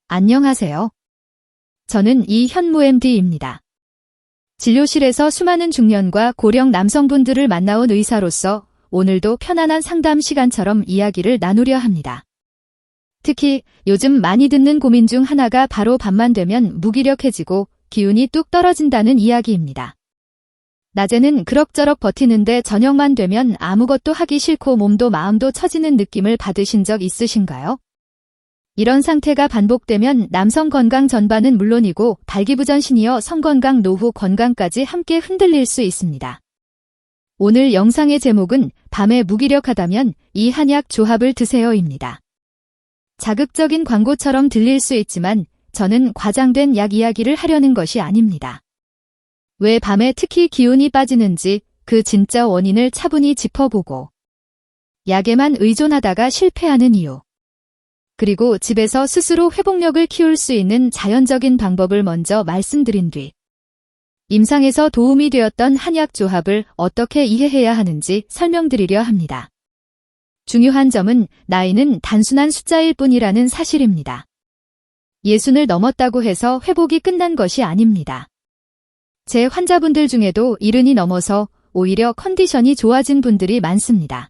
안녕하세요. 저는 이현무 MD입니다. 진료실에서 수많은 중년과 고령 남성분들을 만나온 의사로서 오늘도 편안한 상담 시간처럼 이야기를 나누려 합니다. 특히 요즘 많이 듣는 고민 중 하나가 바로 밤만 되면 무기력해지고 기운이 뚝 떨어진다는 이야기입니다. 낮에는 그럭저럭 버티는데 저녁만 되면 아무것도 하기 싫고 몸도 마음도 처지는 느낌을 받으신 적 있으신가요? 이런 상태가 반복되면 남성 건강 전반은 물론이고 발기부전신이어 성건강, 노후 건강까지 함께 흔들릴 수 있습니다. 오늘 영상의 제목은 밤에 무기력하다면 이 한약 조합을 드세요입니다. 자극적인 광고처럼 들릴 수 있지만 저는 과장된 약 이야기를 하려는 것이 아닙니다. 왜 밤에 특히 기운이 빠지는지 그 진짜 원인을 차분히 짚어보고 약에만 의존하다가 실패하는 이유, 그리고 집에서 스스로 회복력을 키울 수 있는 자연적인 방법을 먼저 말씀드린 뒤 임상에서 도움이 되었던 한약 조합을 어떻게 이해해야 하는지 설명드리려 합니다. 중요한 점은 나이는 단순한 숫자일 뿐이라는 사실입니다. 60을 넘었다고 해서 회복이 끝난 것이 아닙니다. 제 환자분들 중에도 70이 넘어서 오히려 컨디션이 좋아진 분들이 많습니다.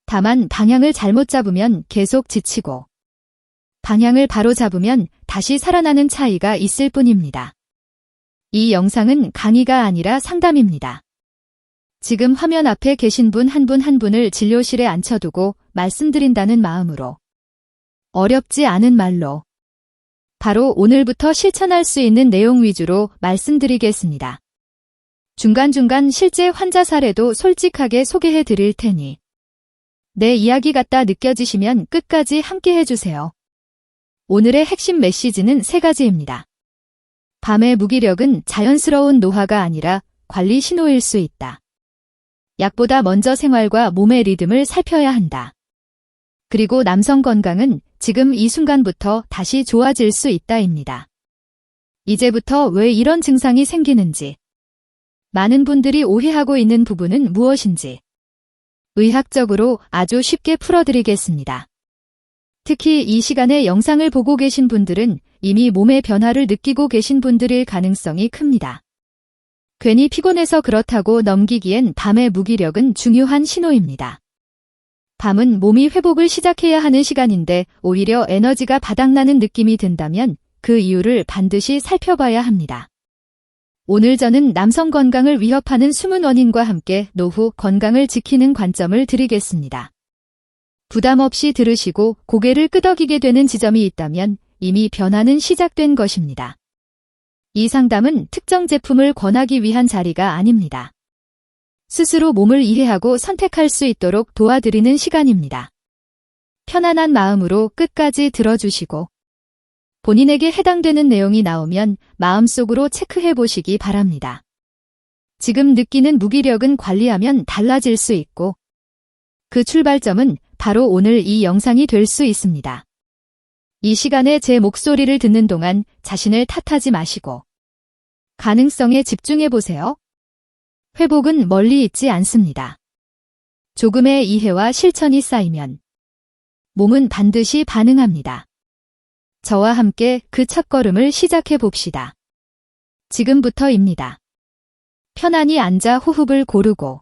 다만 방향을 잘못 잡으면 계속 지치고 방향을 바로 잡으면 다시 살아나는 차이가 있을 뿐입니다. 이 영상은 강의가 아니라 상담입니다. 지금 화면 앞에 계신 분 한 분 한 분을 진료실에 앉혀두고 말씀드린다는 마음으로 어렵지 않은 말로 바로 오늘부터 실천할 수 있는 내용 위주로 말씀드리겠습니다. 중간중간 실제 환자 사례도 솔직하게 소개해 드릴 테니 내 이야기 같다 느껴지시면 끝까지 함께 해주세요. 오늘의 핵심 메시지는 3가지입니다. 밤의 무기력은 자연스러운 노화가 아니라 관리 신호일 수 있다. 약보다 먼저 생활과 몸의 리듬을 살펴야 한다. 그리고 남성 건강은 지금 이 순간부터 다시 좋아질 수 있다입니다. 이제부터 왜 이런 증상이 생기는지, 많은 분들이 오해하고 있는 부분은 무엇인지 의학적으로 아주 쉽게 풀어드리겠습니다. 특히 이 시간에 영상을 보고 계신 분들은 이미 몸의 변화를 느끼고 계신 분들일 가능성이 큽니다. 괜히 피곤해서 그렇다고 넘기기엔 밤의 무기력은 중요한 신호입니다. 밤은 몸이 회복을 시작해야 하는 시간인데 오히려 에너지가 바닥나는 느낌이 든다면 그 이유를 반드시 살펴봐야 합니다. 오늘 저는 남성 건강을 위협하는 숨은 원인과 함께 노후 건강을 지키는 관점을 드리겠습니다. 부담 없이 들으시고 고개를 끄덕이게 되는 지점이 있다면 이미 변화는 시작된 것입니다. 이 상담은 특정 제품을 권하기 위한 자리가 아닙니다. 스스로 몸을 이해하고 선택할 수 있도록 도와드리는 시간입니다. 편안한 마음으로 끝까지 들어주시고 본인에게 해당되는 내용이 나오면 마음속으로 체크해 보시기 바랍니다. 지금 느끼는 무기력은 관리하면 달라질 수 있고 그 출발점은 바로 오늘 이 영상이 될 수 있습니다. 이 시간에 제 목소리를 듣는 동안 자신을 탓하지 마시고 가능성에 집중해 보세요. 회복은 멀리 있지 않습니다. 조금의 이해와 실천이 쌓이면 몸은 반드시 반응합니다. 저와 함께 그 첫걸음을 시작해 봅시다. 지금부터입니다. 편안히 앉아 호흡을 고르고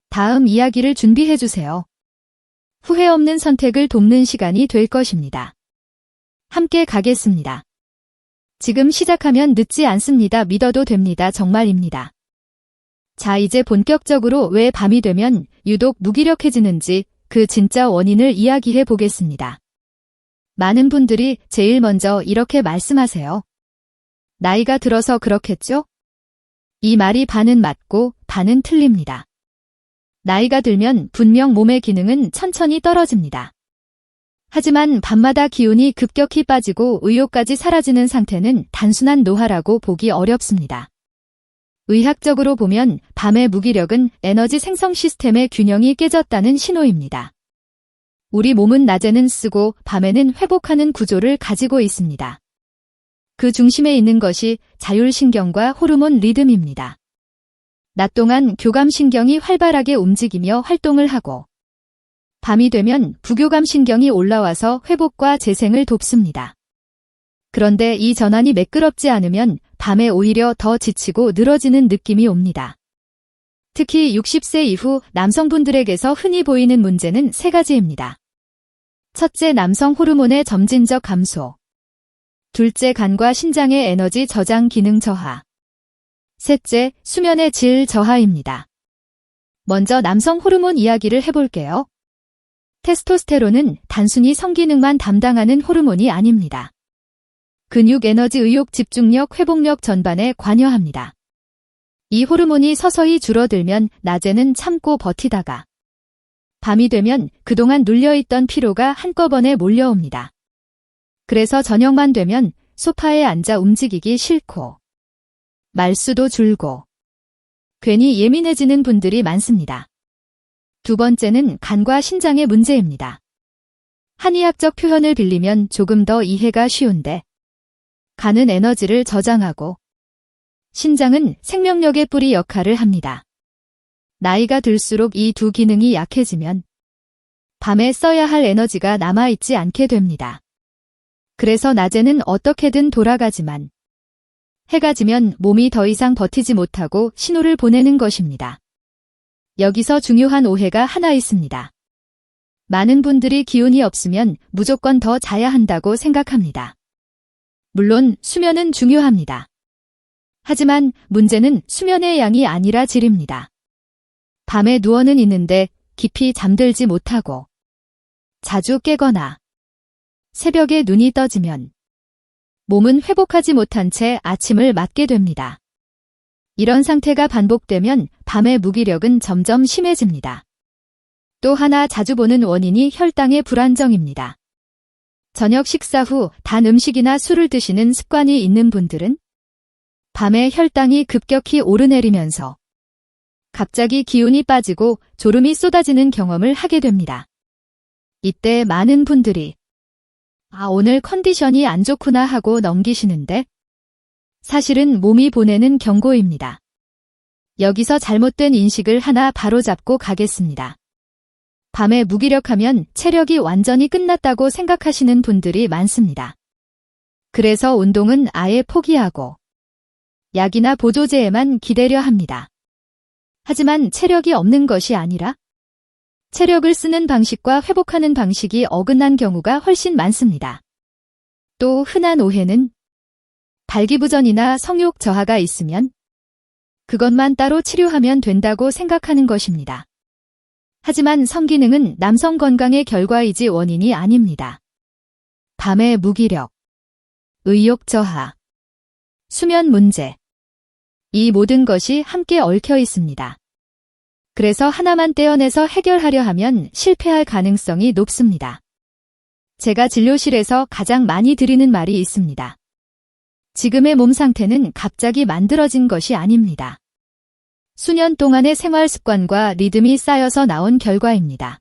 다음 이야기를 준비해 주세요. 후회 없는 선택을 돕는 시간이 될 것입니다. 함께 가겠습니다. 지금 시작하면 늦지 않습니다. 믿어도 됩니다. 정말입니다. 자, 이제 본격적으로 왜 밤이 되면 유독 무기력해지는지 그 진짜 원인을 이야기해 보겠습니다. 많은 분들이 제일 먼저 이렇게 말씀하세요. 나이가 들어서 그렇겠죠? 이 말이 반은 맞고 반은 틀립니다. 나이가 들면 분명 몸의 기능은 천천히 떨어집니다. 하지만 밤마다 기운이 급격히 빠지고 의욕까지 사라지는 상태는 단순한 노화라고 보기 어렵습니다. 의학적으로 보면 밤의 무기력은 에너지 생성 시스템의 균형이 깨졌다는 신호입니다. 우리 몸은 낮에는 쓰고 밤에는 회복하는 구조를 가지고 있습니다. 그 중심에 있는 것이 자율신경과 호르몬 리듬입니다. 낮 동안 교감신경이 활발하게 움직이며 활동을 하고 밤이 되면 부교감신경이 올라와서 회복과 재생을 돕습니다. 그런데 이 전환이 매끄럽지 않으면 밤에 오히려 더 지치고 늘어지는 느낌이 옵니다. 특히 60세 이후 남성분들에게서 흔히 보이는 문제는 세 가지입니다. 첫째, 남성 호르몬의 점진적 감소. 둘째, 간과 신장의 에너지 저장 기능 저하. 셋째, 수면의 질 저하입니다. 먼저 남성 호르몬 이야기를 해볼게요. 테스토스테론은 단순히 성기능만 담당하는 호르몬이 아닙니다. 근육 에너지, 의욕, 집중력, 회복력 전반에 관여합니다. 이 호르몬이 서서히 줄어들면 낮에는 참고 버티다가 밤이 되면 그동안 눌려있던 피로가 한꺼번에 몰려옵니다. 그래서 저녁만 되면 소파에 앉아 움직이기 싫고 말수도 줄고 괜히 예민해지는 분들이 많습니다. 두 번째는 간과 신장의 문제입니다. 한의학적 표현을 빌리면 조금 더 이해가 쉬운데 간은 에너지를 저장하고 신장은 생명력의 뿌리 역할을 합니다. 나이가 들수록 이 두 기능이 약해지면 밤에 써야 할 에너지가 남아있지 않게 됩니다. 그래서 낮에는 어떻게든 돌아가지만 해가 지면 몸이 더 이상 버티지 못하고 신호를 보내는 것입니다. 여기서 중요한 오해가 하나 있습니다. 많은 분들이 기운이 없으면 무조건 더 자야 한다고 생각합니다. 물론 수면은 중요합니다. 하지만 문제는 수면의 양이 아니라 질입니다. 밤에 누워는 있는데 깊이 잠들지 못하고 자주 깨거나 새벽에 눈이 떠지면 몸은 회복하지 못한 채 아침을 맞게 됩니다. 이런 상태가 반복되면 밤의 무기력은 점점 심해집니다. 또 하나 자주 보는 원인이 혈당의 불안정입니다. 저녁 식사 후 단 음식이나 술을 드시는 습관이 있는 분들은 밤에 혈당이 급격히 오르내리면서 갑자기 기운이 빠지고 졸음이 쏟아지는 경험을 하게 됩니다. 이때 많은 분들이 오늘 컨디션이 안 좋구나 하고 넘기시는데 사실은 몸이 보내는 경고입니다. 여기서 잘못된 인식을 하나 바로잡고 가겠습니다. 밤에 무기력하면 체력이 완전히 끝났다고 생각하시는 분들이 많습니다. 그래서 운동은 아예 포기하고 약이나 보조제에만 기대려 합니다. 하지만 체력이 없는 것이 아니라 체력을 쓰는 방식과 회복하는 방식이 어긋난 경우가 훨씬 많습니다. 또 흔한 오해는 발기부전이나 성욕 저하가 있으면 그것만 따로 치료하면 된다고 생각하는 것입니다. 하지만 성기능은 남성 건강의 결과이지 원인이 아닙니다. 밤의 무기력, 의욕 저하, 수면 문제, 이 모든 것이 함께 얽혀 있습니다. 그래서 하나만 떼어내서 해결하려 하면 실패할 가능성이 높습니다. 제가 진료실에서 가장 많이 드리는 말이 있습니다. 지금의 몸 상태는 갑자기 만들어진 것이 아닙니다. 수년 동안의 생활 습관과 리듬이 쌓여서 나온 결과입니다.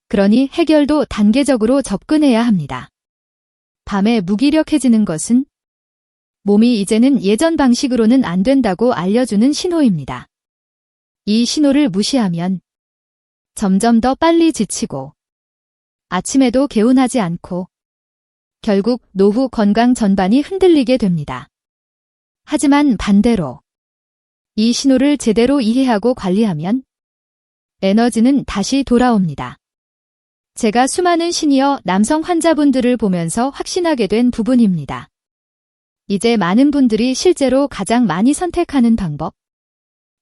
그러니 해결도 단계적으로 접근해야 합니다. 밤에 무기력해지는 것은 몸이 이제는 예전 방식으로는 안 된다고 알려주는 신호입니다. 이 신호를 무시하면 점점 더 빨리 지치고 아침에도 개운하지 않고 결국 노후 건강 전반이 흔들리게 됩니다. 하지만 반대로 이 신호를 제대로 이해하고 관리하면 에너지는 다시 돌아옵니다. 제가 수많은 시니어 남성 환자분들을 보면서 확신하게 된 부분입니다. 이제 많은 분들이 실제로 가장 많이 선택하는 방법,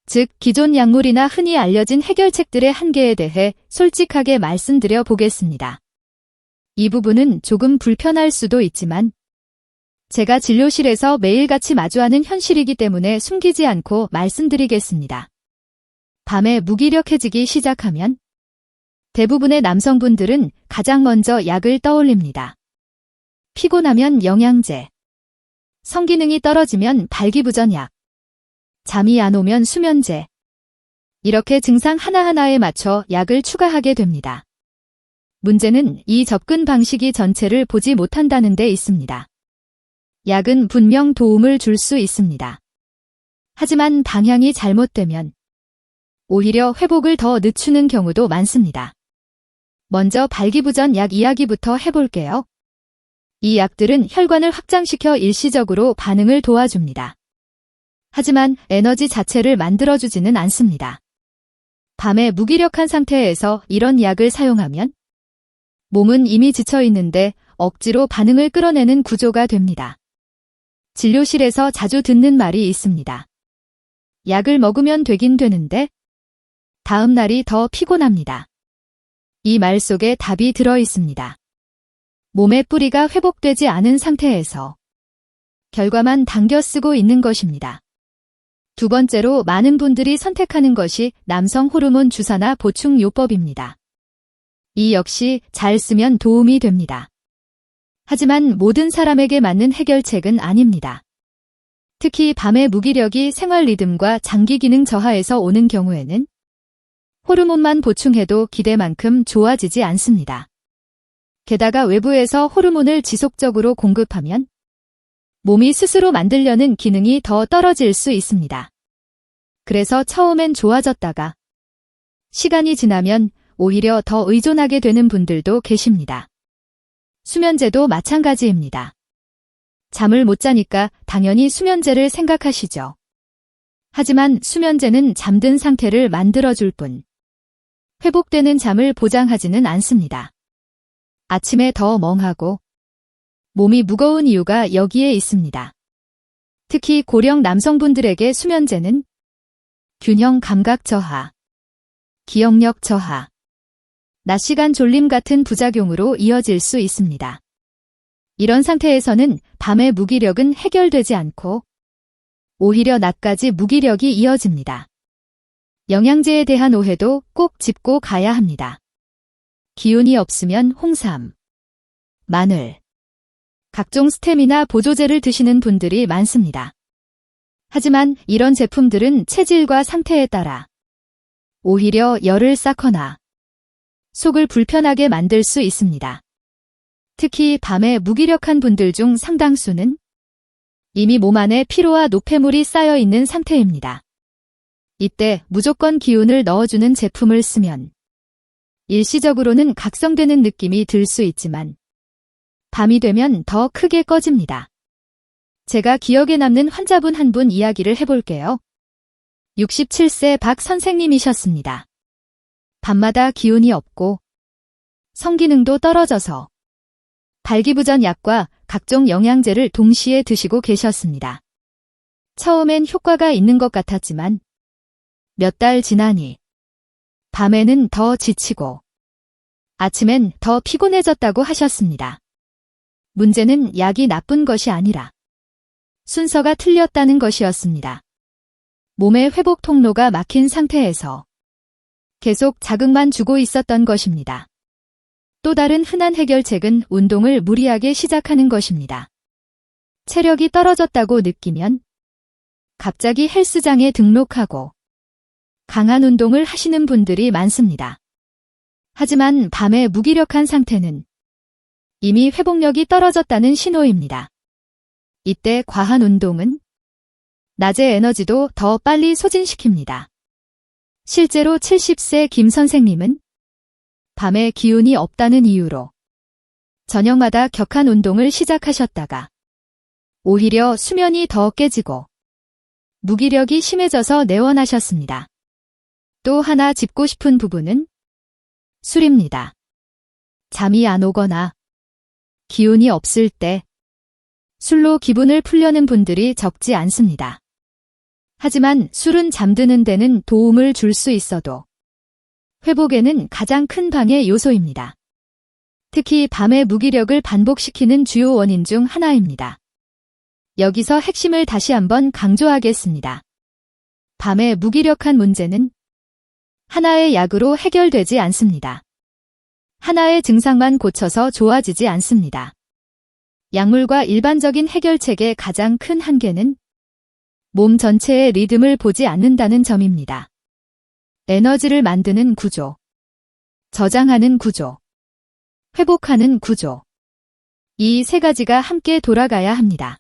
즉 기존 약물이나 흔히 알려진 해결책들의 한계에 대해 솔직하게 말씀드려 보겠습니다. 이 부분은 조금 불편할 수도 있지만 제가 진료실에서 매일같이 마주하는 현실이기 때문에 숨기지 않고 말씀드리겠습니다. 밤에 무기력해지기 시작하면 대부분의 남성분들은 가장 먼저 약을 떠올립니다. 피곤하면 영양제, 성기능이 떨어지면 발기부전약, 잠이 안 오면 수면제, 이렇게 증상 하나하나에 맞춰 약을 추가하게 됩니다. 문제는 이 접근 방식이 전체를 보지 못한다는 데 있습니다. 약은 분명 도움을 줄 수 있습니다. 하지만 방향이 잘못되면 오히려 회복을 더 늦추는 경우도 많습니다. 먼저 발기부전 약 이야기부터 해볼게요. 이 약들은 혈관을 확장시켜 일시적으로 반응을 도와줍니다. 하지만 에너지 자체를 만들어주지는 않습니다. 밤에 무기력한 상태에서 이런 약을 사용하면 몸은 이미 지쳐 있는데 억지로 반응을 끌어내는 구조가 됩니다. 진료실에서 자주 듣는 말이 있습니다. 약을 먹으면 되긴 되는데 다음 날이 더 피곤합니다. 이 말 속에 답이 들어 있습니다. 몸의 뿌리가 회복되지 않은 상태에서 결과만 당겨 쓰고 있는 것입니다. 두 번째로 많은 분들이 선택하는 것이 남성 호르몬 주사나 보충 요법입니다. 이 역시 잘 쓰면 도움이 됩니다. 하지만 모든 사람에게 맞는 해결책은 아닙니다. 특히 밤의 무기력이 생활 리듬과 장기 기능 저하에서 오는 경우에는 호르몬만 보충해도 기대만큼 좋아지지 않습니다. 게다가 외부에서 호르몬을 지속적으로 공급하면 몸이 스스로 만들려는 기능이 더 떨어질 수 있습니다. 그래서 처음엔 좋아졌다가 시간이 지나면 오히려 더 의존하게 되는 분들도 계십니다. 수면제도 마찬가지입니다. 잠을 못 자니까 당연히 수면제를 생각하시죠. 하지만 수면제는 잠든 상태를 만들어줄 뿐 회복되는 잠을 보장하지는 않습니다. 아침에 더 멍하고 몸이 무거운 이유가 여기에 있습니다. 특히 고령 남성분들에게 수면제는 균형 감각 저하, 기억력 저하, 낮 시간 졸림 같은 부작용으로 이어질 수 있습니다. 이런 상태에서는 밤의 무기력은 해결되지 않고 오히려 낮까지 무기력이 이어집니다. 영양제에 대한 오해도 꼭 짚고 가야 합니다. 기운이 없으면 홍삼, 마늘, 각종 스테미나 보조제를 드시는 분들이 많습니다. 하지만 이런 제품들은 체질과 상태에 따라 오히려 열을 쌓거나 속을 불편하게 만들 수 있습니다. 특히 밤에 무기력한 분들 중 상당수는 이미 몸 안에 피로와 노폐물이 쌓여 있는 상태입니다. 이때 무조건 기운을 넣어주는 제품을 쓰면 일시적으로는 각성되는 느낌이 들 수 있지만 밤이 되면 더 크게 꺼집니다. 제가 기억에 남는 환자분 한 분 이야기를 해볼게요. 67세 박 선생님이셨습니다. 밤마다 기운이 없고 성기능도 떨어져서 발기부전 약과 각종 영양제를 동시에 드시고 계셨습니다. 처음엔 효과가 있는 것 같았지만 몇 달 지나니 밤에는 더 지치고 아침엔 더 피곤해졌다고 하셨습니다. 문제는 약이 나쁜 것이 아니라 순서가 틀렸다는 것이었습니다. 몸의 회복 통로가 막힌 상태에서 계속 자극만 주고 있었던 것입니다. 또 다른 흔한 해결책은 운동을 무리하게 시작하는 것입니다. 체력이 떨어졌다고 느끼면 갑자기 헬스장에 등록하고 강한 운동을 하시는 분들이 많습니다. 하지만 밤에 무기력한 상태는 이미 회복력이 떨어졌다는 신호입니다. 이때 과한 운동은 낮의 에너지도 더 빨리 소진시킵니다. 실제로 70세 김 선생님은 밤에 기운이 없다는 이유로 저녁마다 격한 운동을 시작하셨다가 오히려 수면이 더 깨지고 무기력이 심해져서 내원하셨습니다. 또 하나 짚고 싶은 부분은 술입니다. 잠이 안 오거나 기운이 없을 때 술로 기분을 풀려는 분들이 적지 않습니다. 하지만 술은 잠드는 데는 도움을 줄 수 있어도 회복에는 가장 큰 방해 요소입니다. 특히 밤의 무기력을 반복시키는 주요 원인 중 하나입니다. 여기서 핵심을 다시 한번 강조하겠습니다. 밤의 무기력한 문제는 하나의 약으로 해결되지 않습니다. 하나의 증상만 고쳐서 좋아지지 않습니다. 약물과 일반적인 해결책의 가장 큰 한계는 몸 전체의 리듬을 보지 않는다는 점입니다. 에너지를 만드는 구조, 저장하는 구조, 회복하는 구조. 이 세 가지가 함께 돌아가야 합니다.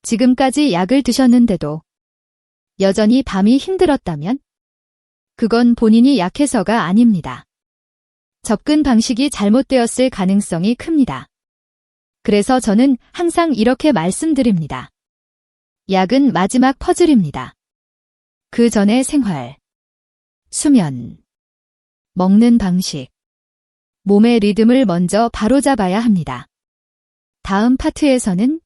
지금까지 약을 드셨는데도 여전히 밤이 힘들었다면 그건 본인이 약해서가 아닙니다. 접근 방식이 잘못되었을 가능성이 큽니다. 그래서 저는 항상 이렇게 말씀드립니다. 약은 마지막 퍼즐입니다. 그 전에 생활, 수면, 먹는 방식, 몸의 리듬을 먼저 바로잡아야 합니다. 다음 파트에서는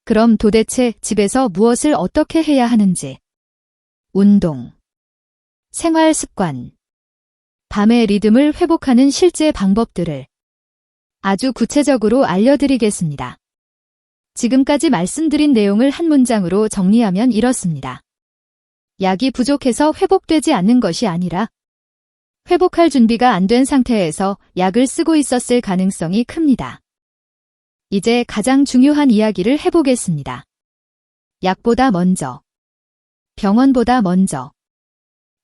그럼 도대체 집에서 무엇을 어떻게 해야 하는지, 운동, 생활 습관, 밤의 리듬을 회복하는 실제 방법들을 아주 구체적으로 알려드리겠습니다. 지금까지 말씀드린 내용을 한 문장으로 정리하면 이렇습니다. 약이 부족해서 회복되지 않는 것이 아니라 회복할 준비가 안 된 상태에서 약을 쓰고 있었을 가능성이 큽니다. 이제 가장 중요한 이야기를 해보겠습니다. 약보다 먼저, 병원보다 먼저,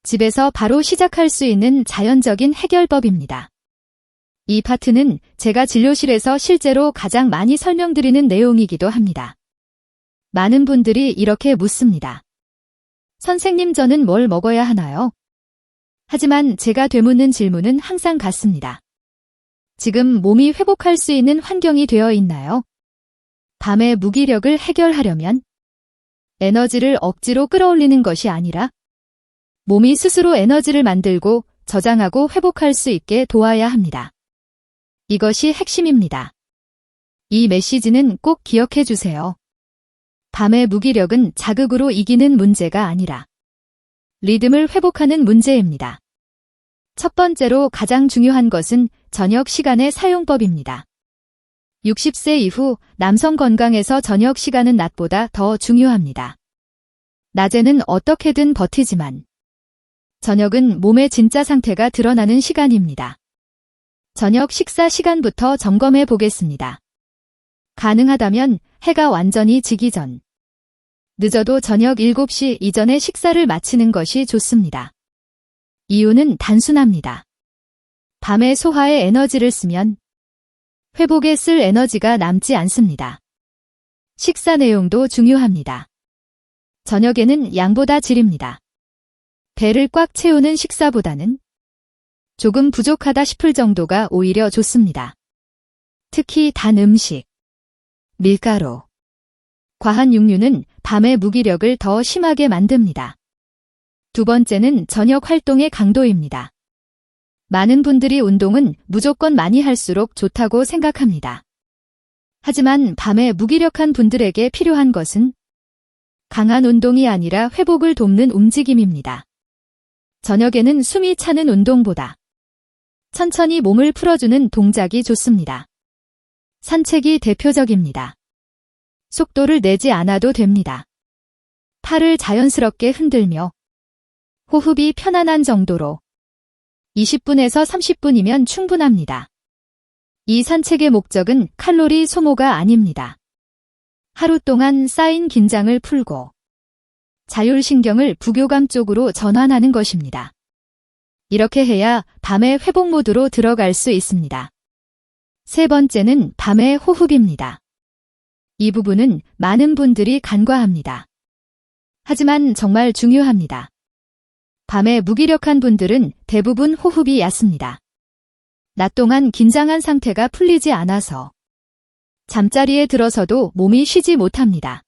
집에서 바로 시작할 수 있는 자연적인 해결법입니다. 이 파트는 제가 진료실에서 실제로 가장 많이 설명드리는 내용이기도 합니다. 많은 분들이 이렇게 묻습니다. 선생님, 저는 뭘 먹어야 하나요? 하지만 제가 되묻는 질문은 항상 같습니다. 지금 몸이 회복할 수 있는 환경이 되어 있나요? 밤의 무기력을 해결하려면 에너지를 억지로 끌어올리는 것이 아니라 몸이 스스로 에너지를 만들고 저장하고 회복할 수 있게 도와야 합니다. 이것이 핵심입니다. 이 메시지는 꼭 기억해 주세요. 밤의 무기력은 자극으로 이기는 문제가 아니라 리듬을 회복하는 문제입니다. 첫 번째로 가장 중요한 것은 저녁 시간의 사용법입니다. 60세 이후 남성 건강에서 저녁 시간은 낮보다 더 중요합니다. 낮에는 어떻게든 버티지만 저녁은 몸의 진짜 상태가 드러나는 시간입니다. 저녁 식사 시간부터 점검해 보겠습니다. 가능하다면 해가 완전히 지기 전, 늦어도 저녁 7시 이전에 식사를 마치는 것이 좋습니다. 이유는 단순합니다. 밤에 소화에 에너지를 쓰면 회복에 쓸 에너지가 남지 않습니다. 식사 내용도 중요합니다. 저녁에는 양보다 질입니다. 배를 꽉 채우는 식사보다는 조금 부족하다 싶을 정도가 오히려 좋습니다. 특히 단 음식, 밀가루, 과한 육류는 밤의 무기력을 더 심하게 만듭니다. 두 번째는 저녁 활동의 강도입니다. 많은 분들이 운동은 무조건 많이 할수록 좋다고 생각합니다. 하지만 밤에 무기력한 분들에게 필요한 것은 강한 운동이 아니라 회복을 돕는 움직임입니다. 저녁에는 숨이 차는 운동보다 천천히 몸을 풀어주는 동작이 좋습니다. 산책이 대표적입니다. 속도를 내지 않아도 됩니다. 팔을 자연스럽게 흔들며 호흡이 편안한 정도로 20분에서 30분이면 충분합니다. 이 산책의 목적은 칼로리 소모가 아닙니다. 하루 동안 쌓인 긴장을 풀고 자율신경을 부교감 쪽으로 전환하는 것입니다. 이렇게 해야 밤의 회복 모드로 들어갈 수 있습니다. 세 번째는 밤의 호흡입니다. 이 부분은 많은 분들이 간과합니다. 하지만 정말 중요합니다. 밤에 무기력한 분들은 대부분 호흡이 얕습니다. 낮 동안 긴장한 상태가 풀리지 않아서 잠자리에 들어서도 몸이 쉬지 못합니다.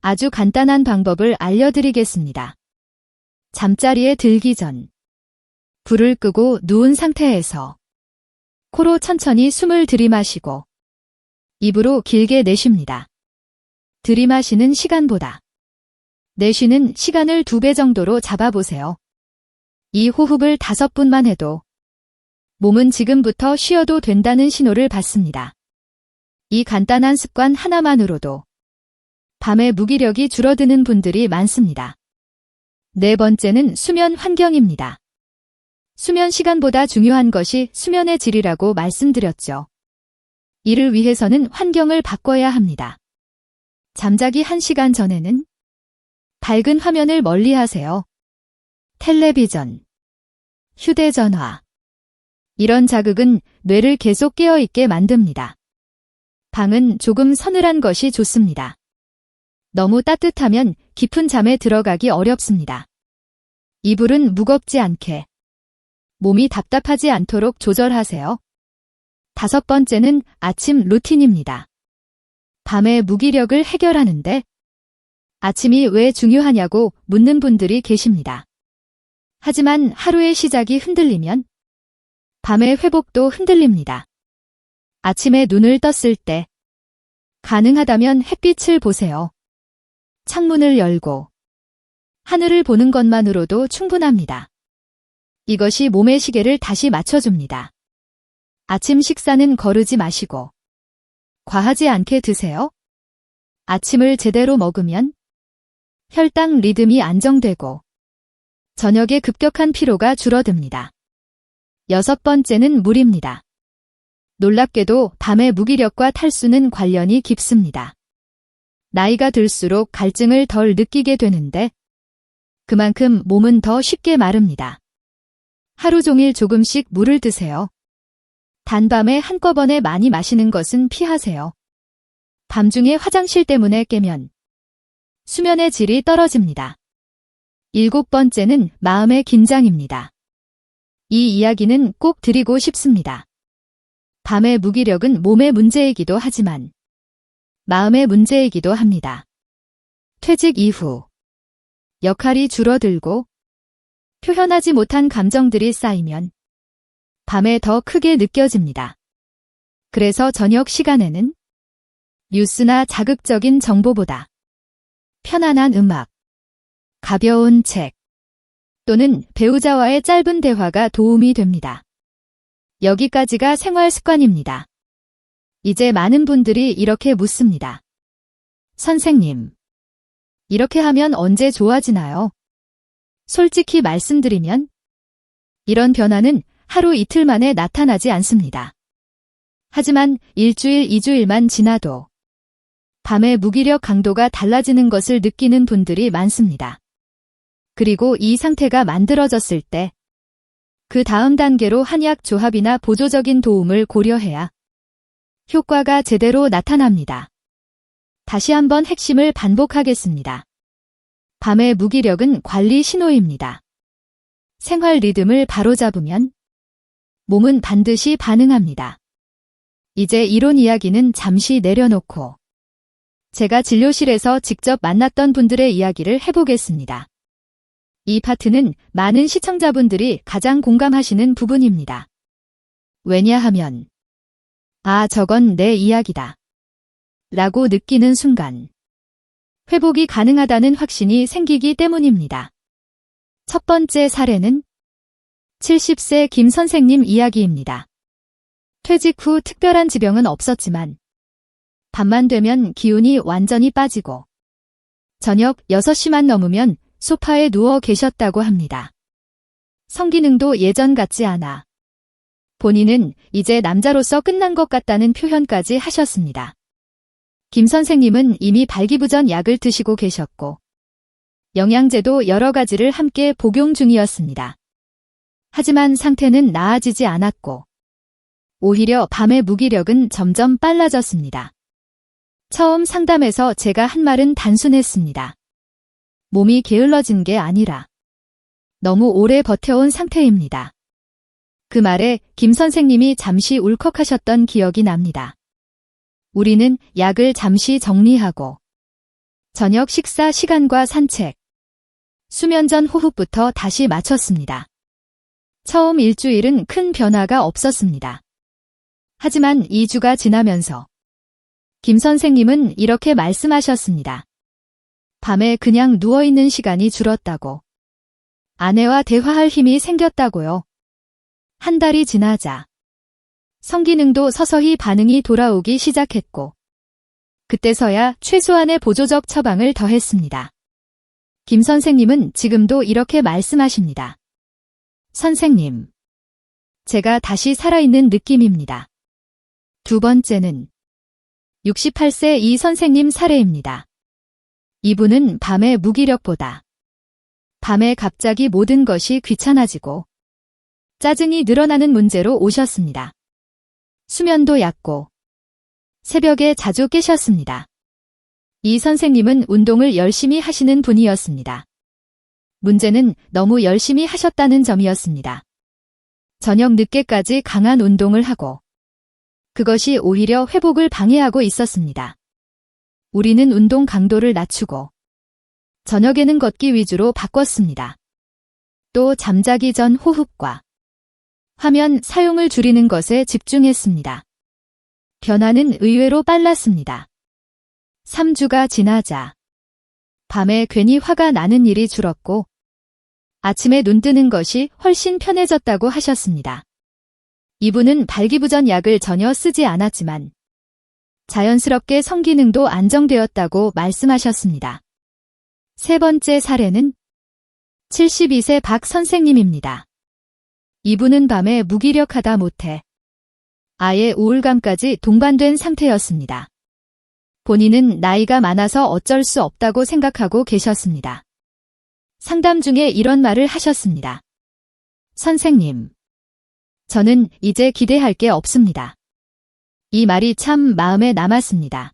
아주 간단한 방법을 알려드리겠습니다. 잠자리에 들기 전 불을 끄고 누운 상태에서 코로 천천히 숨을 들이마시고 입으로 길게 내쉽니다. 들이마시는 시간보다 내쉬는 시간을 2배 정도로 잡아보세요. 이 호흡을 5분만 해도 몸은 지금부터 쉬어도 된다는 신호를 받습니다. 이 간단한 습관 하나만으로도 밤에 무기력이 줄어드는 분들이 많습니다. 네 번째는 수면 환경입니다. 수면 시간보다 중요한 것이 수면의 질이라고 말씀드렸죠. 이를 위해서는 환경을 바꿔야 합니다. 잠자기 1시간 전에는 밝은 화면을 멀리하세요. 텔레비전, 휴대전화. 이런 자극은 뇌를 계속 깨어있게 만듭니다. 방은 조금 서늘한 것이 좋습니다. 너무 따뜻하면 깊은 잠에 들어가기 어렵습니다. 이불은 무겁지 않게, 몸이 답답하지 않도록 조절하세요. 5번째는 아침 루틴입니다. 밤의 무기력을 해결하는데 아침이 왜 중요하냐고 묻는 분들이 계십니다. 하지만 하루의 시작이 흔들리면 밤의 회복도 흔들립니다. 아침에 눈을 떴을 때 가능하다면 햇빛을 보세요. 창문을 열고 하늘을 보는 것만으로도 충분합니다. 이것이 몸의 시계를 다시 맞춰줍니다. 아침 식사는 거르지 마시고 과하지 않게 드세요. 아침을 제대로 먹으면 혈당 리듬이 안정되고 저녁에 급격한 피로가 줄어듭니다. 6번째는 물입니다. 놀랍게도 밤의 무기력과 탈수는 관련이 깊습니다. 나이가 들수록 갈증을 덜 느끼게 되는데 그만큼 몸은 더 쉽게 마릅니다. 하루 종일 조금씩 물을 드세요. 단밤에 한꺼번에 많이 마시는 것은 피하세요. 밤중에 화장실 때문에 깨면 수면의 질이 떨어집니다. 7번째는 마음의 긴장입니다. 이 이야기는 꼭 드리고 싶습니다. 밤의 무기력은 몸의 문제이기도 하지만 마음의 문제이기도 합니다. 퇴직 이후 역할이 줄어들고 표현하지 못한 감정들이 쌓이면 밤에 더 크게 느껴집니다. 그래서 저녁 시간에는 뉴스나 자극적인 정보보다 편안한 음악, 가벼운 책 또는 배우자와의 짧은 대화가 도움이 됩니다. 여기까지가 생활 습관입니다. 이제 많은 분들이 이렇게 묻습니다. 선생님, 이렇게 하면 언제 좋아지나요? 솔직히 말씀드리면 이런 변화는 하루 이틀 만에 나타나지 않습니다. 하지만 일주일, 2주일만 지나도 밤의 무기력 강도가 달라지는 것을 느끼는 분들이 많습니다. 그리고 이 상태가 만들어졌을 때 그 다음 단계로 한약 조합이나 보조적인 도움을 고려해야 효과가 제대로 나타납니다. 다시 한번 핵심을 반복하겠습니다. 밤의 무기력은 관리 신호입니다. 생활 리듬을 바로잡으면 몸은 반드시 반응합니다. 이제 이론 이야기는 잠시 내려놓고 제가 진료실에서 직접 만났던 분들의 이야기를 해보겠습니다. 이 파트는 많은 시청자분들이 가장 공감하시는 부분입니다. 왜냐하면 아, 저건 내 이야기다 라고 느끼는 순간 회복이 가능하다는 확신이 생기기 때문입니다. 첫 번째 사례는 70세 김 선생님 이야기입니다. 퇴직 후 특별한 지병은 없었지만 밤만 되면 기운이 완전히 빠지고 저녁 6시만 넘으면 소파에 누워 계셨다고 합니다. 성기능도 예전 같지 않아 본인은 이제 남자로서 끝난 것 같다는 표현까지 하셨습니다. 김 선생님은 이미 발기부전 약을 드시고 계셨고 영양제도 여러 가지를 함께 복용 중이었습니다. 하지만 상태는 나아지지 않았고 오히려 밤의 무기력은 점점 빨라졌습니다. 처음 상담에서 제가 한 말은 단순했습니다. 몸이 게을러진 게 아니라 너무 오래 버텨온 상태입니다. 그 말에 김 선생님이 잠시 울컥하셨던 기억이 납니다. 우리는 약을 잠시 정리하고 저녁 식사 시간과 산책, 수면 전 호흡부터 다시 맞췄습니다. 처음 일주일은 큰 변화가 없었습니다. 하지만 2주가 지나면서 김 선생님은 이렇게 말씀하셨습니다. 밤에 그냥 누워있는 시간이 줄었다고. 아내와 대화할 힘이 생겼다고요. 한 달이 지나자 성기능도 서서히 반응이 돌아오기 시작했고 그때서야 최소한의 보조적 처방을 더했습니다. 김 선생님은 지금도 이렇게 말씀하십니다. 선생님, 제가 다시 살아있는 느낌입니다. 두 번째는 68세 이 선생님 사례입니다. 이분은 밤의 무기력보다 밤에 갑자기 모든 것이 귀찮아지고 짜증이 늘어나는 문제로 오셨습니다. 수면도 얕고 새벽에 자주 깨셨습니다. 이 선생님은 운동을 열심히 하시는 분이었습니다. 문제는 너무 열심히 하셨다는 점이었습니다. 저녁 늦게까지 강한 운동을 하고 그것이 오히려 회복을 방해하고 있었습니다. 우리는 운동 강도를 낮추고 저녁에는 걷기 위주로 바꿨습니다. 또 잠자기 전 호흡과 화면 사용을 줄이는 것에 집중했습니다. 변화는 의외로 빨랐습니다. 3주가 지나자 밤에 괜히 화가 나는 일이 줄었고 아침에 눈 뜨는 것이 훨씬 편해졌다고 하셨습니다. 이분은 발기부전 약을 전혀 쓰지 않았지만 자연스럽게 성기능도 안정되었다고 말씀하셨습니다. 세 번째 사례는 72세 박 선생님입니다. 이분은 밤에 무기력하다 못해 아예 우울감까지 동반된 상태였습니다. 본인은 나이가 많아서 어쩔 수 없다고 생각하고 계셨습니다. 상담 중에 이런 말을 하셨습니다. 선생님, 저는 이제 기대할 게 없습니다. 이 말이 참 마음에 남았습니다.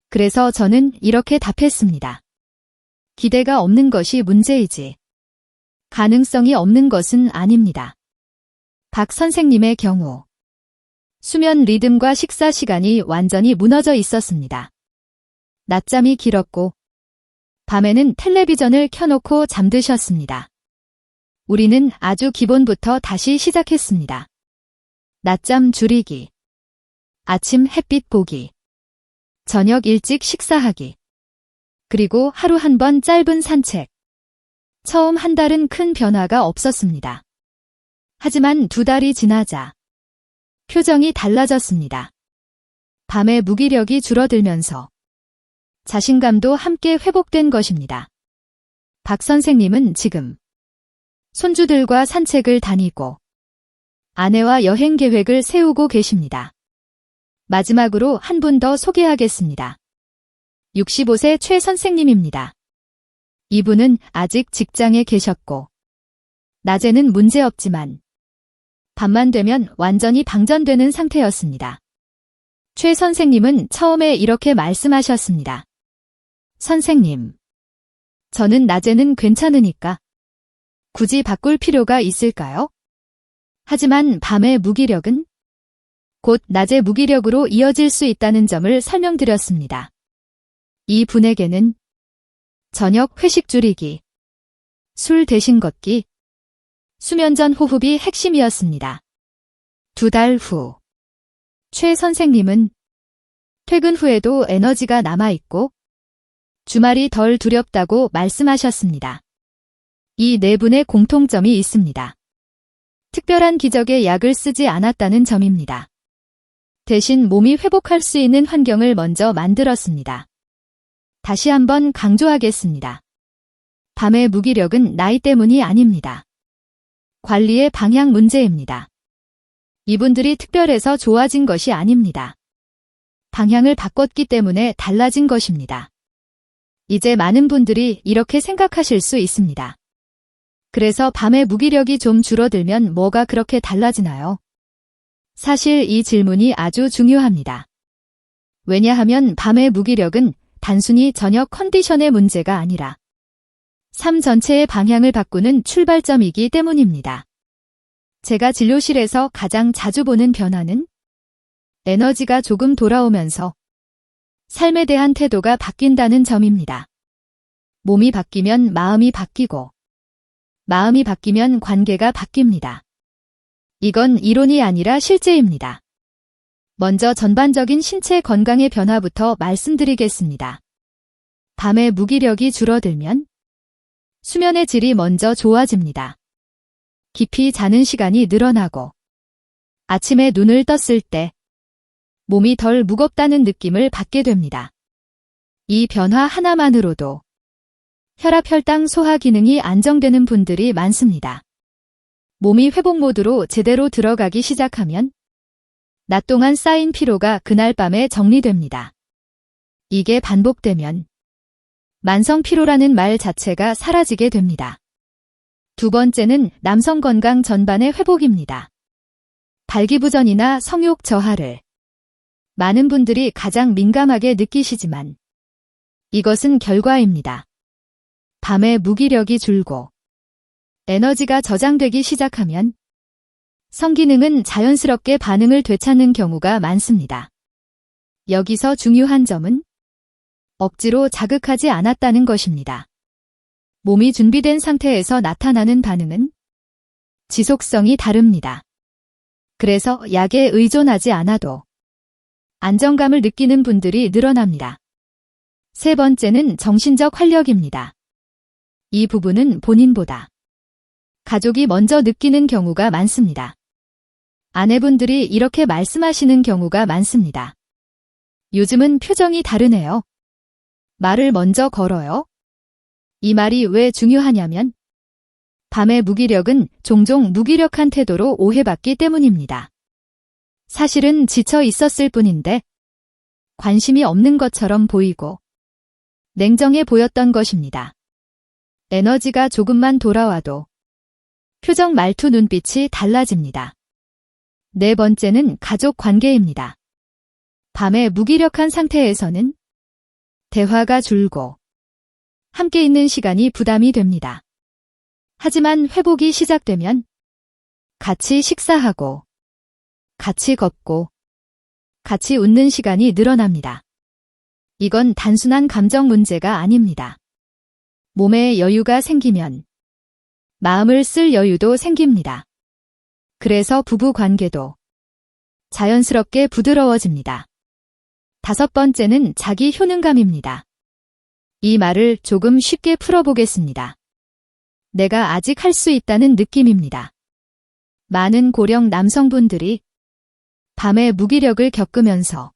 그래서 저는 이렇게 답했습니다. 기대가 없는 것이 문제이지 가능성이 없는 것은 아닙니다. 박 선생님의 경우 수면 리듬과 식사 시간이 완전히 무너져 있었습니다. 낮잠이 길었고 밤에는 텔레비전을 켜놓고 잠드셨습니다. 우리는 아주 기본부터 다시 시작했습니다. 낮잠 줄이기, 아침 햇빛 보기, 저녁 일찍 식사하기, 그리고 하루 한 번 짧은 산책. 처음 한 달은 큰 변화가 없었습니다. 하지만 2달이 지나자 표정이 달라졌습니다. 밤에 무기력이 줄어들면서 자신감도 함께 회복된 것입니다. 박 선생님은 지금 손주들과 산책을 다니고 아내와 여행 계획을 세우고 계십니다. 마지막으로 한 분 더 소개하겠습니다. 65세 최 선생님입니다. 이분은 아직 직장에 계셨고 낮에는 문제없지만 밤만 되면 완전히 방전되는 상태였습니다. 최 선생님은 처음에 이렇게 말씀하셨습니다. 선생님, 저는 낮에는 괜찮으니까 굳이 바꿀 필요가 있을까요? 하지만 밤의 무기력은 곧 낮의 무기력으로 이어질 수 있다는 점을 설명드렸습니다. 이 분에게는 저녁 회식 줄이기, 술 대신 걷기, 수면 전 호흡이 핵심이었습니다. 2달 후, 최 선생님은 퇴근 후에도 에너지가 남아있고 주말이 덜 두렵다고 말씀하셨습니다. 이 네 분의 공통점이 있습니다. 특별한 기적의 약을 쓰지 않았다는 점입니다. 대신 몸이 회복할 수 있는 환경을 먼저 만들었습니다. 다시 한번 강조하겠습니다. 밤의 무기력은 나이 때문이 아닙니다. 관리의 방향 문제입니다. 이분들이 특별해서 좋아진 것이 아닙니다. 방향을 바꿨기 때문에 달라진 것입니다. 이제 많은 분들이 이렇게 생각하실 수 있습니다. 그래서 밤에 무기력이 좀 줄어들면 뭐가 그렇게 달라지나요? 사실 이 질문이 아주 중요합니다. 왜냐하면 밤의 무기력은 단순히 저녁 컨디션의 문제가 아니라 삶 전체의 방향을 바꾸는 출발점이기 때문입니다. 제가 진료실에서 가장 자주 보는 변화는 에너지가 조금 돌아오면서 삶에 대한 태도가 바뀐다는 점입니다. 몸이 바뀌면 마음이 바뀌고 마음이 바뀌면 관계가 바뀝니다. 이건 이론이 아니라 실제입니다. 먼저 전반적인 신체 건강의 변화부터 말씀드리겠습니다. 밤에 무기력이 줄어들면 수면의 질이 먼저 좋아집니다. 깊이 자는 시간이 늘어나고 아침에 눈을 떴을 때 몸이 덜 무겁다는 느낌을 받게 됩니다. 이 변화 하나만으로도 혈압, 혈당, 소화 기능이 안정되는 분들이 많습니다. 몸이 회복 모드로 제대로 들어가기 시작하면 낮 동안 쌓인 피로가 그날 밤에 정리됩니다. 이게 반복되면 만성 피로라는 말 자체가 사라지게 됩니다. 두 번째는 남성 건강 전반의 회복입니다. 발기부전이나 성욕 저하를 많은 분들이 가장 민감하게 느끼시지만 이것은 결과입니다. 밤에 무기력이 줄고 에너지가 저장되기 시작하면 성기능은 자연스럽게 반응을 되찾는 경우가 많습니다. 여기서 중요한 점은 억지로 자극하지 않았다는 것입니다. 몸이 준비된 상태에서 나타나는 반응은 지속성이 다릅니다. 그래서 약에 의존하지 않아도 안정감을 느끼는 분들이 늘어납니다. 세 번째는 정신적 활력입니다. 이 부분은 본인보다 가족이 먼저 느끼는 경우가 많습니다. 아내분들이 이렇게 말씀하시는 경우가 많습니다. 요즘은 표정이 다르네요. 말을 먼저 걸어요. 이 말이 왜 중요하냐면 밤의 무기력은 종종 무기력한 태도로 오해받기 때문입니다. 사실은 지쳐 있었을 뿐인데 관심이 없는 것처럼 보이고 냉정해 보였던 것입니다. 에너지가 조금만 돌아와도 표정, 말투, 눈빛이 달라집니다. 네 번째는 가족 관계입니다. 밤에 무기력한 상태에서는 대화가 줄고 함께 있는 시간이 부담이 됩니다. 하지만 회복이 시작되면 같이 식사하고 같이 걷고 같이 웃는 시간이 늘어납니다. 이건 단순한 감정 문제가 아닙니다. 몸에 여유가 생기면 마음을 쓸 여유도 생깁니다. 그래서 부부 관계도 자연스럽게 부드러워집니다. 다섯 번째는 자기 효능감입니다. 이 말을 조금 쉽게 풀어보겠습니다. 내가 아직 할 수 있다는 느낌입니다. 많은 고령 남성분들이 밤에 무기력을 겪으면서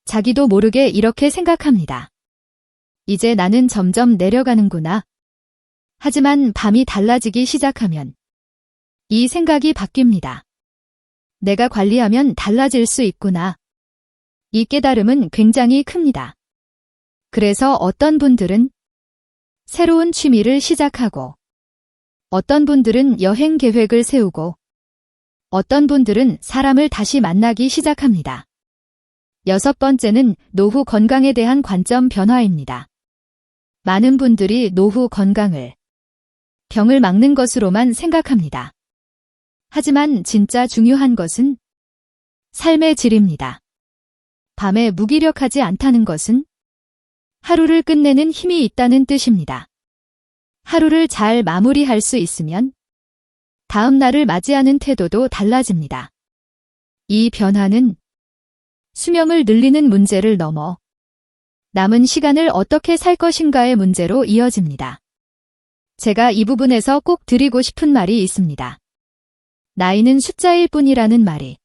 자기도 모르게 이렇게 생각합니다. 이제 나는 점점 내려가는구나. 하지만 밤이 달라지기 시작하면 이 생각이 바뀝니다. 내가 관리하면 달라질 수 있구나. 이 깨달음은 굉장히 큽니다. 그래서 어떤 분들은 새로운 취미를 시작하고 어떤 분들은 여행 계획을 세우고 어떤 분들은 사람을 다시 만나기 시작합니다. 여섯 번째는 노후 건강에 대한 관점 변화입니다. 많은 분들이 노후 건강을 병을 막는 것으로만 생각합니다. 하지만 진짜 중요한 것은 삶의 질입니다. 밤에 무기력하지 않다는 것은 하루를 끝내는 힘이 있다는 뜻입니다. 하루를 잘 마무리할 수 있으면 다음 날을 맞이하는 태도도 달라집니다. 이 변화는 수명을 늘리는 문제를 넘어 남은 시간을 어떻게 살 것인가의 문제로 이어집니다. 제가 이 부분에서 꼭 드리고 싶은 말이 있습니다. 나이는 숫자일 뿐이라는 말이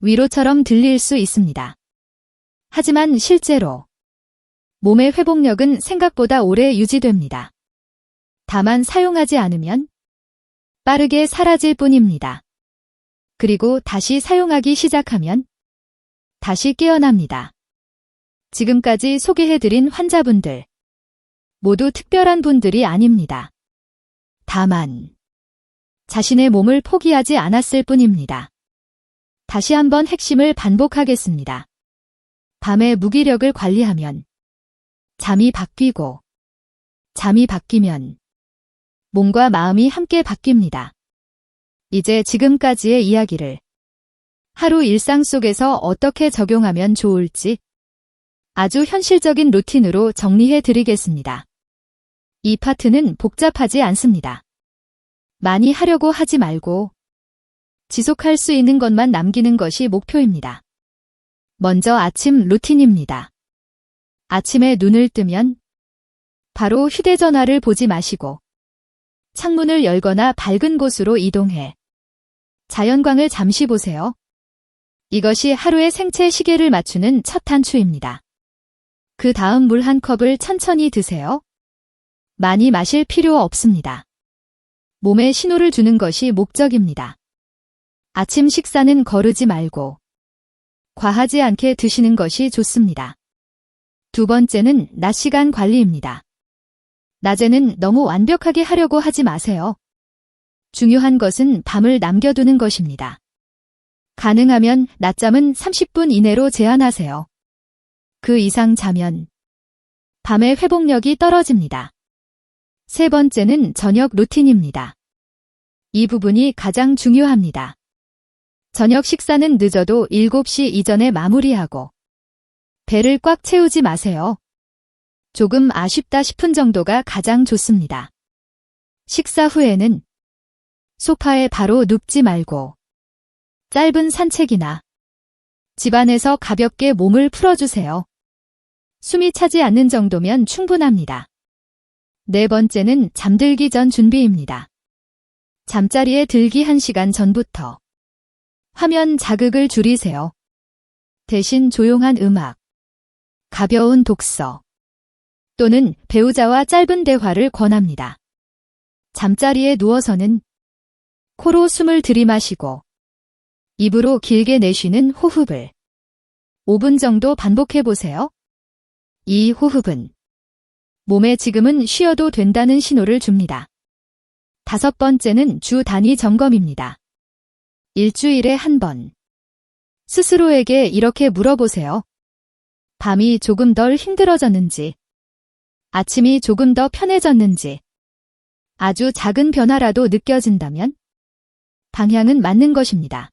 위로처럼 들릴 수 있습니다. 하지만 실제로 몸의 회복력은 생각보다 오래 유지됩니다. 다만 사용하지 않으면 빠르게 사라질 뿐입니다. 그리고 다시 사용하기 시작하면 다시 깨어납니다. 지금까지 소개해드린 환자분들 모두 특별한 분들이 아닙니다. 다만 자신의 몸을 포기하지 않았을 뿐입니다. 다시 한번 핵심을 반복하겠습니다. 밤에 무기력을 관리하면 잠이 바뀌고 잠이 바뀌면 몸과 마음이 함께 바뀝니다. 이제 지금까지의 이야기를 하루 일상 속에서 어떻게 적용하면 좋을지 아주 현실적인 루틴으로 정리해 드리겠습니다. 이 파트는 복잡하지 않습니다. 많이 하려고 하지 말고 지속할 수 있는 것만 남기는 것이 목표입니다. 먼저 아침 루틴입니다. 아침에 눈을 뜨면 바로 휴대전화를 보지 마시고 창문을 열거나 밝은 곳으로 이동해 자연광을 잠시 보세요. 이것이 하루의 생체 시계를 맞추는 첫 단추입니다. 그 다음 물 한 컵을 천천히 드세요. 많이 마실 필요 없습니다. 몸에 신호를 주는 것이 목적입니다. 아침 식사는 거르지 말고 과하지 않게 드시는 것이 좋습니다. 두 번째는 낮 시간 관리입니다. 낮에는 너무 완벽하게 하려고 하지 마세요. 중요한 것은 밤을 남겨두는 것입니다. 가능하면 낮잠은 30분 이내로 제한하세요. 그 이상 자면 밤의 회복력이 떨어집니다. 세 번째는 저녁 루틴입니다. 이 부분이 가장 중요합니다. 저녁 식사는 늦어도 7시 이전에 마무리하고 배를 꽉 채우지 마세요. 조금 아쉽다 싶은 정도가 가장 좋습니다. 식사 후에는 소파에 바로 눕지 말고 짧은 산책이나 집안에서 가볍게 몸을 풀어주세요. 숨이 차지 않는 정도면 충분합니다. 네 번째는 잠들기 전 준비입니다. 잠자리에 들기 1시간 전부터 화면 자극을 줄이세요. 대신 조용한 음악, 가벼운 독서 또는 배우자와 짧은 대화를 권합니다. 잠자리에 누워서는 코로 숨을 들이마시고 입으로 길게 내쉬는 호흡을 5분 정도 반복해 보세요. 이 호흡은 몸에 지금은 쉬어도 된다는 신호를 줍니다. 5번째는 주 단위 점검입니다. 일주일에 한 번 스스로에게 이렇게 물어보세요. 밤이 조금 덜 힘들어졌는지, 아침이 조금 더 편해졌는지, 아주 작은 변화라도 느껴진다면 방향은 맞는 것입니다.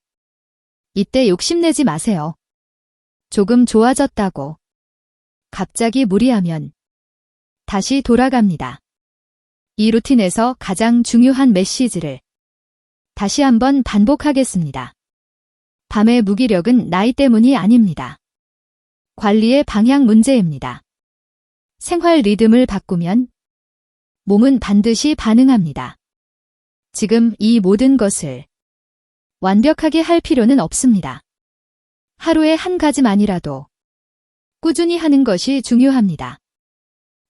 이때 욕심내지 마세요. 조금 좋아졌다고 갑자기 무리하면 다시 돌아갑니다. 이 루틴에서 가장 중요한 메시지를 다시 한번 반복하겠습니다. 밤의 무기력은 나이 때문이 아닙니다. 관리의 방향 문제입니다. 생활 리듬을 바꾸면 몸은 반드시 반응합니다. 지금 이 모든 것을 완벽하게 할 필요는 없습니다. 하루에 한 가지만이라도 꾸준히 하는 것이 중요합니다.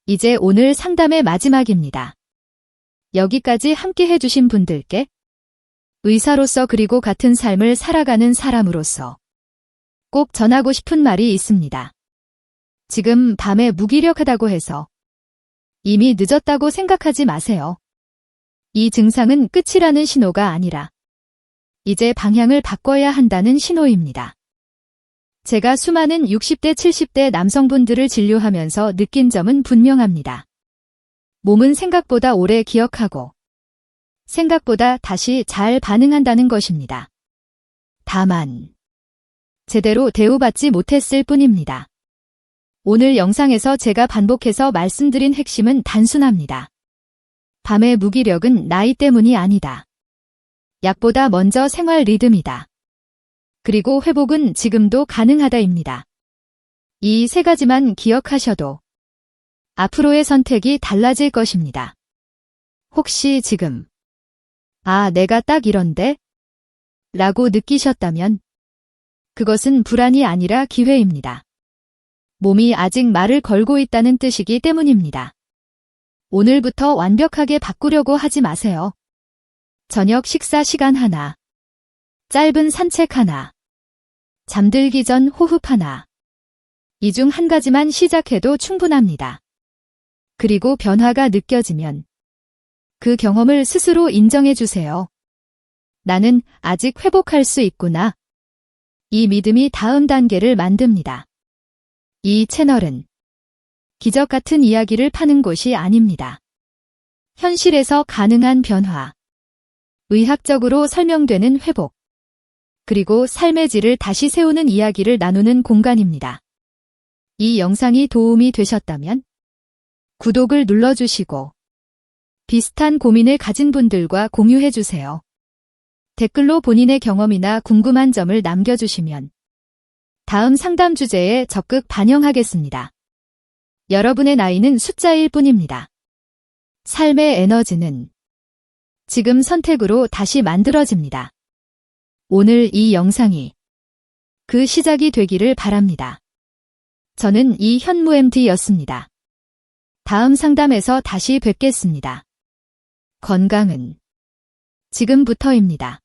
이제 오늘 상담의 마지막입니다. 여기까지 함께 해주신 분들께 의사로서 그리고 같은 삶을 살아가는 사람으로서 꼭 전하고 싶은 말이 있습니다. 지금 밤에 무기력하다고 해서 이미 늦었다고 생각하지 마세요. 이 증상은 끝이라는 신호가 아니라 이제 방향을 바꿔야 한다는 신호입니다. 제가 수많은 60대, 70대 남성분들을 진료하면서 느낀 점은 분명합니다. 몸은 생각보다 오래 기억하고 생각보다 다시 잘 반응한다는 것입니다. 다만 제대로 대우받지 못했을 뿐입니다. 오늘 영상에서 제가 반복해서 말씀드린 핵심은 단순합니다. 밤의 무기력은 나이 때문이 아니다. 약보다 먼저 생활 리듬이다. 그리고 회복은 지금도 가능하다입니다. 이 세 가지만 기억하셔도 앞으로의 선택이 달라질 것입니다. 혹시 지금 내가 딱 이런데? 라고 느끼셨다면 그것은 불안이 아니라 기회입니다. 몸이 아직 말을 걸고 있다는 뜻이기 때문입니다. 오늘부터 완벽하게 바꾸려고 하지 마세요. 저녁 식사 시간 하나, 짧은 산책 하나, 잠들기 전 호흡 하나. 이 중 한 가지만 시작해도 충분합니다. 그리고 변화가 느껴지면 그 경험을 스스로 인정해 주세요. 나는 아직 회복할 수 있구나. 이 믿음이 다음 단계를 만듭니다. 이 채널은 기적 같은 이야기를 파는 곳이 아닙니다. 현실에서 가능한 변화, 의학적으로 설명되는 회복, 그리고 삶의 질을 다시 세우는 이야기를 나누는 공간입니다. 이 영상이 도움이 되셨다면 구독을 눌러주시고 비슷한 고민을 가진 분들과 공유해주세요. 댓글로 본인의 경험이나 궁금한 점을 남겨주시면 다음 상담 주제에 적극 반영하겠습니다. 여러분의 나이는 숫자일 뿐입니다. 삶의 에너지는 지금 선택으로 다시 만들어집니다. 오늘 이 영상이 그 시작이 되기를 바랍니다. 저는 이현무 MD였습니다. 다음 상담에서 다시 뵙겠습니다. 건강은 지금부터입니다.